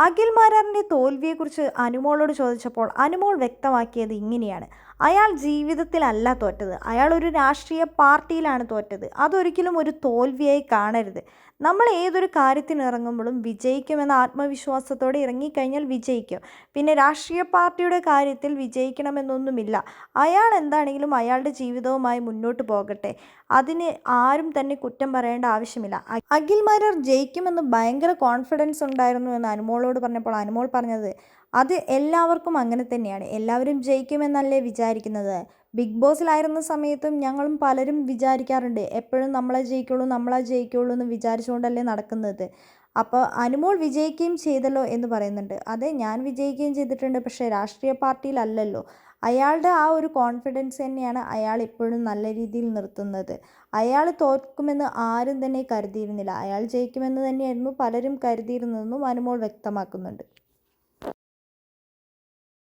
അഖിൽ മാരാറിൻ്റെ തോൽവിയെക്കുറിച്ച് അനുമോളോട് ചോദിച്ചപ്പോൾ അനുമോൾ വ്യക്തമാക്കിയത് ഇങ്ങനെയാണ്. അയാൾ ജീവിതത്തിലല്ല തോറ്റത്, അയാൾ ഒരു രാഷ്ട്രീയ പാർട്ടിയിലാണ് തോറ്റത്. അതൊരിക്കലും ഒരു തോൽവിയായി കാണരുത്. നമ്മൾ ഏതൊരു കാര്യത്തിനിറങ്ങുമ്പോഴും വിജയിക്കുമെന്ന ആത്മവിശ്വാസത്തോടെ ഇറങ്ങിക്കഴിഞ്ഞാൽ വിജയിക്കും. പിന്നെ രാഷ്ട്രീയ പാർട്ടിയുടെ കാര്യത്തിൽ വിജയിക്കണമെന്നൊന്നുമില്ല. അയാൾ എന്താണെങ്കിലും അയാളുടെ ജീവിതവുമായി മുന്നോട്ട് പോകട്ടെ. അതിന് ആരും തന്നെ കുറ്റം പറയേണ്ട ആവശ്യമില്ല. അഖിൽ മാരാർ ജയിക്കുമെന്ന് ഭയങ്കര കോൺഫിഡൻസ് ഉണ്ടായിരുന്നു എന്ന് അനുമോളോട് പറഞ്ഞപ്പോൾ അനുമോൾ പറഞ്ഞത്, അത് എല്ലാവർക്കും അങ്ങനെ തന്നെയാണ്. എല്ലാവരും ജയിക്കുമെന്നല്ലേ വിചാരിക്കുന്നത്. ബിഗ് ബോസിലായിരുന്ന സമയത്തും ഞങ്ങളും പലരും വിചാരിക്കാറുണ്ട്, എപ്പോഴും നമ്മളെ ജയിക്കുള്ളൂ എന്ന് വിചാരിച്ചുകൊണ്ടല്ലേ നടക്കുന്നത്. അപ്പോൾ അനുമോൾ വിജയിക്കുകയും ചെയ്തല്ലോ എന്ന് പറയുന്നുണ്ട്. അതെ, ഞാൻ വിജയിക്കുകയും ചെയ്തിട്ടുണ്ട്, പക്ഷേ രാഷ്ട്രീയ പാർട്ടിയിലല്ലല്ലോ. അയാളുടെ ആ ഒരു കോൺഫിഡൻസ് തന്നെയാണ് അയാൾ ഇപ്പോഴും നല്ല രീതിയിൽ നിർത്തുന്നത്. അയാൾ തോൽക്കുമെന്ന് ആരും തന്നെ കരുതിയിരുന്നില്ല. അയാൾ ജയിക്കുമെന്ന് തന്നെയായിരുന്നു പലരും കരുതിയിരുന്നതെന്നും അനുമോൾ വ്യക്തമാക്കുന്നുണ്ട്.